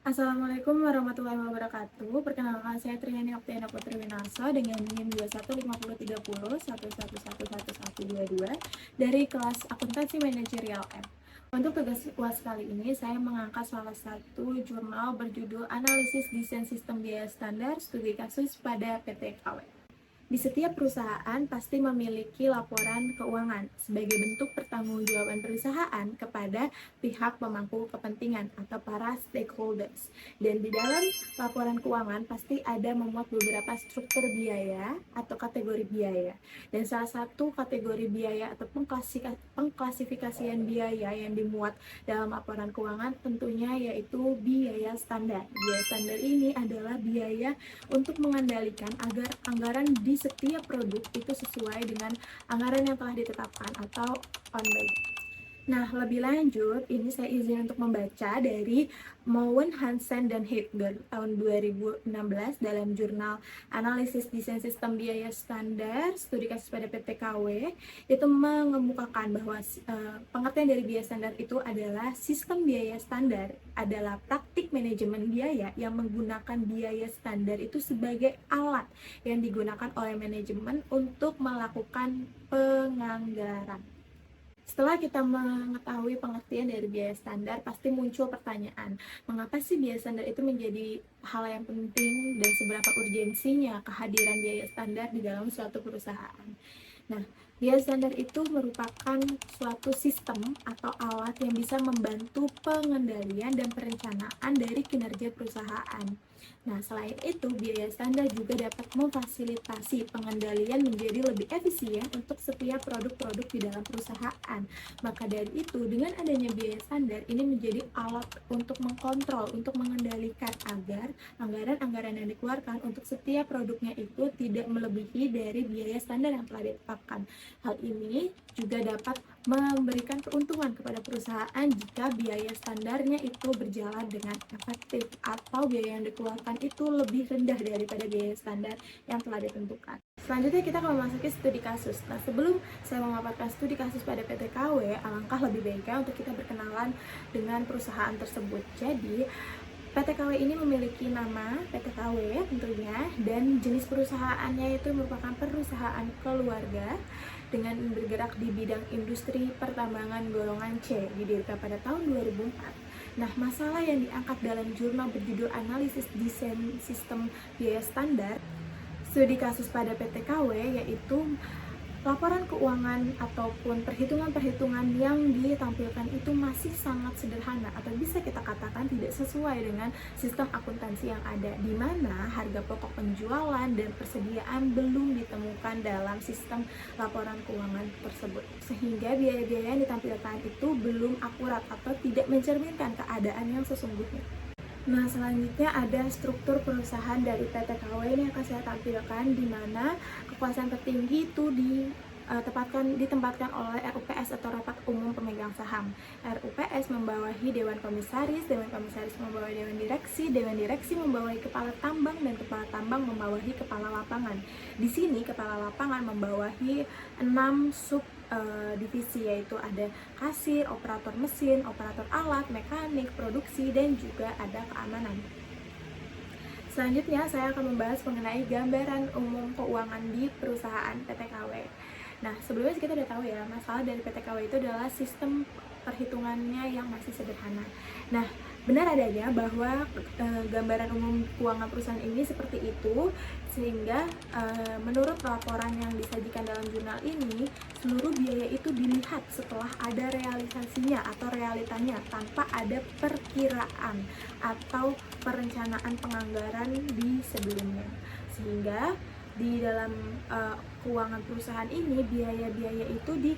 Assalamualaikum warahmatullahi wabarakatuh. Perkenalkan, saya Triani Oktiana Putri Winarso dengan NIM 21503011111122 dari kelas Akuntansi Manajerial M. Untuk tugas UAS kali ini, saya mengangkat salah satu jurnal berjudul Analisis Desain Sistem Biaya Standar Studi Kasus pada PT KW. Di setiap perusahaan pasti memiliki laporan keuangan sebagai bentuk pertanggungjawaban perusahaan kepada pihak pemangku kepentingan atau para stakeholders. Dan di dalam laporan keuangan pasti ada memuat beberapa struktur biaya atau kategori biaya. Dan salah satu kategori biaya atau pengklasifikasian biaya yang dimuat dalam laporan keuangan tentunya yaitu biaya standar. Biaya standar ini adalah biaya untuk mengendalikan agar anggaran di setiap produk itu sesuai dengan anggaran yang telah ditetapkan atau on budget. Nah, lebih lanjut, ini saya izin untuk membaca dari Mowen, Hansen, dan Heidger tahun 2016 dalam jurnal Analisis Desain Sistem Biaya Standar Studi Kasus pada PT KW. Itu mengemukakan bahwa pengertian dari biaya standar itu adalah sistem biaya standar adalah praktik manajemen biaya yang menggunakan biaya standar itu sebagai alat yang digunakan oleh manajemen untuk melakukan penganggaran. Setelah kita mengetahui pengertian dari biaya standar, pasti muncul pertanyaan, mengapa sih biaya standar itu menjadi hal yang penting dan seberapa urgensinya kehadiran biaya standar di dalam suatu perusahaan? Nah, biaya standar itu merupakan suatu sistem atau alat yang bisa membantu pengendalian dan perencanaan dari kinerja perusahaan. Nah, selain itu, biaya standar juga dapat memfasilitasi pengendalian menjadi lebih efisien untuk setiap produk-produk di dalam perusahaan. Maka dari itu, dengan adanya biaya standar, ini menjadi alat untuk mengkontrol, untuk mengendalikan agar anggaran-anggaran yang dikeluarkan untuk setiap produknya itu tidak melebihi dari biaya standar yang telah ditetapkan. Hal ini juga dapat memberikan keuntungan kepada perusahaan jika biaya standarnya itu berjalan dengan efektif atau biaya yang dikeluarkan itu lebih rendah daripada biaya standar yang telah ditentukan. Selanjutnya kita akan memasuki studi kasus. Nah, sebelum saya memaparkan studi kasus pada PT KW, alangkah lebih baiknya untuk kita berkenalan dengan perusahaan tersebut. Jadi, PT KW ini memiliki nama PT KW tentunya, dan jenis perusahaannya itu merupakan perusahaan keluarga dengan bergerak di bidang industri pertambangan golongan C, didirikan pada tahun 2004. Nah, masalah yang diangkat dalam jurnal berjudul Analisis Desain Sistem Biaya Standar Studi Kasus pada PT KW yaitu laporan keuangan ataupun perhitungan-perhitungan yang ditampilkan itu masih sangat sederhana atau bisa kita katakan tidak sesuai dengan sistem akuntansi yang ada, di mana harga pokok penjualan dan persediaan belum ditemukan dalam sistem laporan keuangan tersebut, sehingga biaya-biaya yang ditampilkan itu belum akurat atau tidak mencerminkan keadaan yang sesungguhnya. Nah, selanjutnya ada struktur perusahaan dari PT KW ini akan saya tampilkan, di mana kekuasaan tertinggi itu ditempatkan oleh RUPS atau Rapat Umum Pemegang Saham. RUPS membawahi Dewan Komisaris membawahi Dewan Direksi membawahi Kepala Tambang, dan Kepala Tambang membawahi Kepala Lapangan. Di sini Kepala Lapangan membawahi 6 sub divisi, yaitu ada kasir, operator mesin, operator alat, mekanik, produksi, dan juga ada keamanan. Selanjutnya saya akan membahas mengenai gambaran umum keuangan di perusahaan PT KW. Nah, sebelumnya kita udah tahu ya, masalah dari PT KW itu adalah sistem perhitungannya yang masih sederhana. Nah, benar adanya bahwa gambaran umum keuangan perusahaan ini seperti itu, sehingga menurut laporan yang disajikan dalam jurnal ini, seluruh biaya itu dilihat setelah ada realisasinya atau realitanya tanpa ada perkiraan atau perencanaan penganggaran di sebelumnya. Sehingga di dalam keuangan perusahaan ini, biaya-biaya itu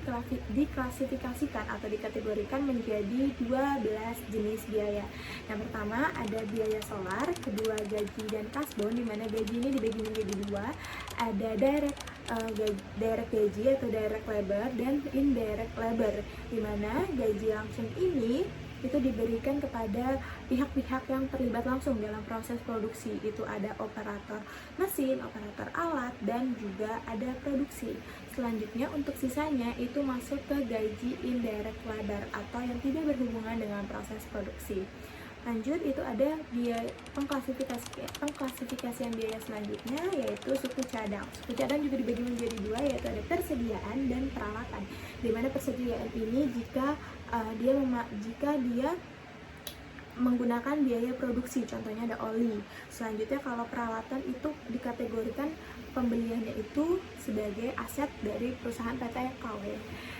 diklasifikasikan atau dikategorikan menjadi 12 jenis biaya. Yang pertama ada biaya solar, kedua gaji dan kasbon, di mana gaji ini dibagi menjadi dua, ada direct gaji atau direct labor dan indirect labor, di mana gaji langsung ini itu diberikan kepada pihak-pihak yang terlibat langsung dalam proses produksi. Itu ada operator mesin, operator alat, dan juga ada produksi. Selanjutnya untuk sisanya itu masuk ke gaji indirect labor atau yang tidak berhubungan dengan proses produksi. Lanjut, itu ada biaya pengklasifikasian biaya selanjutnya, yaitu suku cadang. Suku cadang juga dibagi menjadi dua, yaitu ada persediaan dan peralatan. Di mana persediaan ini jika dia menggunakan biaya produksi, contohnya ada oli. Selanjutnya kalau peralatan itu dikategorikan pembeliannya itu sebagai aset dari perusahaan PT KW.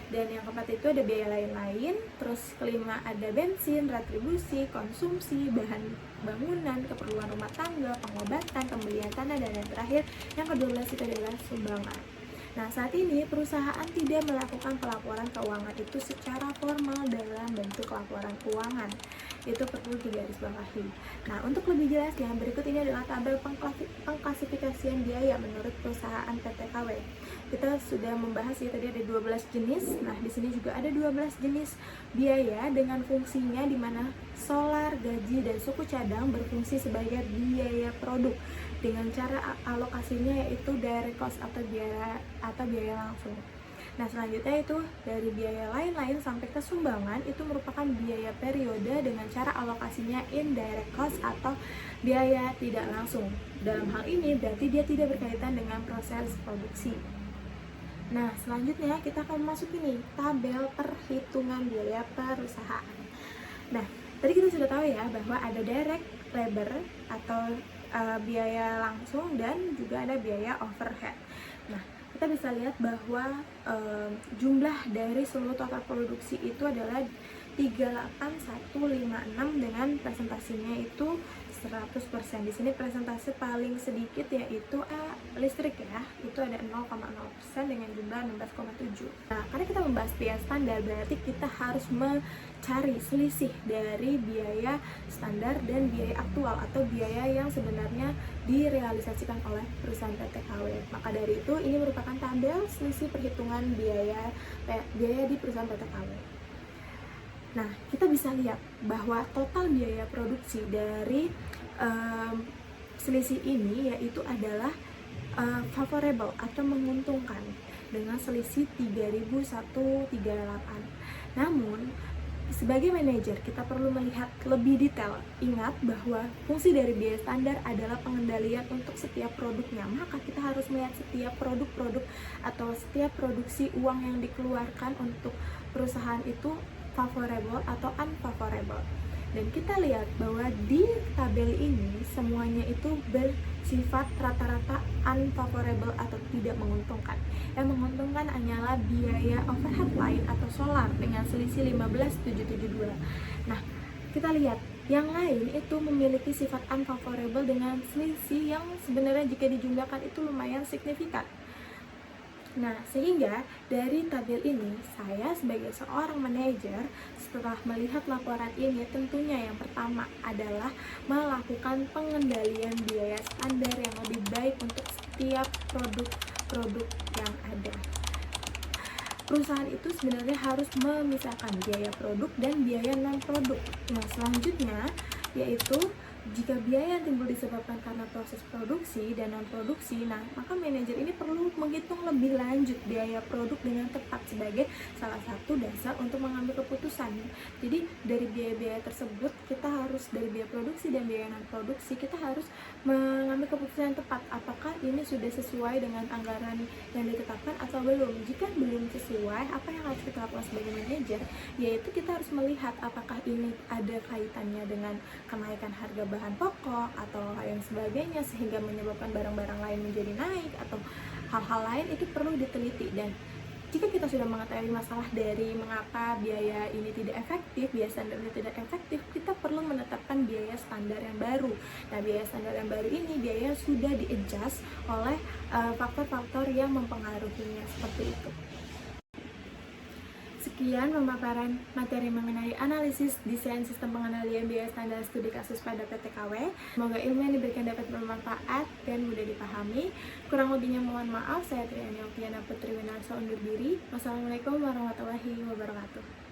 Dan yang keempat itu ada biaya lain-lain. Terus kelima ada bensin, retribusi, konsumsi, bahan bangunan, keperluan rumah tangga, pengobatan, pembelian tanah, dan yang terakhir yang ke-12 itu adalah sumbangan. Nah, saat ini perusahaan tidak melakukan pelaporan keuangan itu secara formal dalam bentuk laporan keuangan. Itu perlu digarisbawahi. Nah, untuk lebih jelasnya, berikut ini adalah tabel pengklasifikasian biaya menurut perusahaan PT KW. Kita sudah membahas ya, tadi ada 12 jenis. Nah, di sini juga ada 12 jenis biaya dengan fungsinya di mana solar, gaji, dan suku cadang berfungsi sebagai biaya produk dengan cara alokasinya yaitu direct cost atau biaya langsung. Nah, selanjutnya itu dari biaya lain-lain sampai ke sumbangan itu merupakan biaya periode dengan cara alokasinya indirect cost atau biaya tidak langsung. Dalam hal ini berarti dia tidak berkaitan dengan proses produksi. Nah, selanjutnya kita akan masuk ini tabel perhitungan biaya perusahaan. Nah, tadi kita sudah tahu ya bahwa ada direct labor atau biaya langsung dan juga ada biaya overhead. Nah, kita bisa lihat bahwa jumlah dari seluruh total produksi itu adalah 38156 dengan presentasinya itu 100%. Di sini presentasi paling sedikit yaitu listrik ya, itu ada 0,0% dengan jumlah 16,7. Nah, karena kita membahas biaya standar, berarti kita harus mencari selisih dari biaya standar dan biaya aktual atau biaya yang sebenarnya direalisasikan oleh perusahaan PT KW. Maka dari itu, ini merupakan tabel selisih perhitungan biaya di perusahaan PT KW. Nah, kita bisa lihat bahwa total biaya produksi dari selisih ini yaitu adalah favorable atau menguntungkan dengan selisih 3.138. Namun, sebagai manajer kita perlu melihat lebih detail. Ingat bahwa fungsi dari biaya standar adalah pengendalian untuk setiap produknya. Maka kita harus melihat setiap produk-produk atau setiap produksi uang yang dikeluarkan untuk perusahaan itu favorable atau unfavorable. Dan kita lihat bahwa di tabel ini semuanya itu bersifat rata-rata unfavorable atau tidak menguntungkan. Yang menguntungkan hanyalah biaya overhead lain atau solar dengan selisih 15.772. Nah, kita lihat yang lain itu memiliki sifat unfavorable dengan selisih yang sebenarnya jika dijumlahkan itu lumayan signifikan. Nah, sehingga dari tabel ini, saya sebagai seorang manajer setelah melihat laporan ini, tentunya yang pertama adalah melakukan pengendalian biaya standar yang lebih baik untuk setiap produk-produk yang ada. Perusahaan itu sebenarnya harus memisahkan biaya produk dan biaya non-produk. Nah, selanjutnya yaitu jika biaya yang timbul disebabkan karena proses produksi dan non-produksi, nah maka manajer ini perlu menghitung lebih lanjut biaya produk dengan tepat sebagai salah satu dasar untuk mengambil keputusan. Jadi dari biaya-biaya tersebut dari biaya produksi dan biaya non-produksi kita harus mengambil keputusan yang tepat. Apakah ini sudah sesuai dengan anggaran yang ditetapkan atau belum? Jika belum sesuai, apa yang harus kita lakukan sebagai manajer? Yaitu kita harus melihat apakah ini ada kaitannya dengan kenaikan harga bahan pokok atau lain sebagainya sehingga menyebabkan barang-barang lain menjadi naik atau hal-hal lain, itu perlu diteliti. Dan jika kita sudah mengetahui masalah dari mengapa biaya ini tidak efektif, biaya standar ini tidak efektif, kita perlu menetapkan biaya standar yang baru. Nah, biaya standar yang baru ini biaya sudah di-adjust oleh faktor-faktor yang mempengaruhinya, seperti itu. Sekian pemaparan materi mengenai analisis desain sistem pengendalian biaya standar studi kasus pada PT KW. Semoga ilmu yang diberikan dapat bermanfaat dan mudah dipahami. Kurang lebihnya mohon maaf. Saya Triani Oktiana Putri Winarsa undur diri. Wassalamualaikum warahmatullahi wabarakatuh.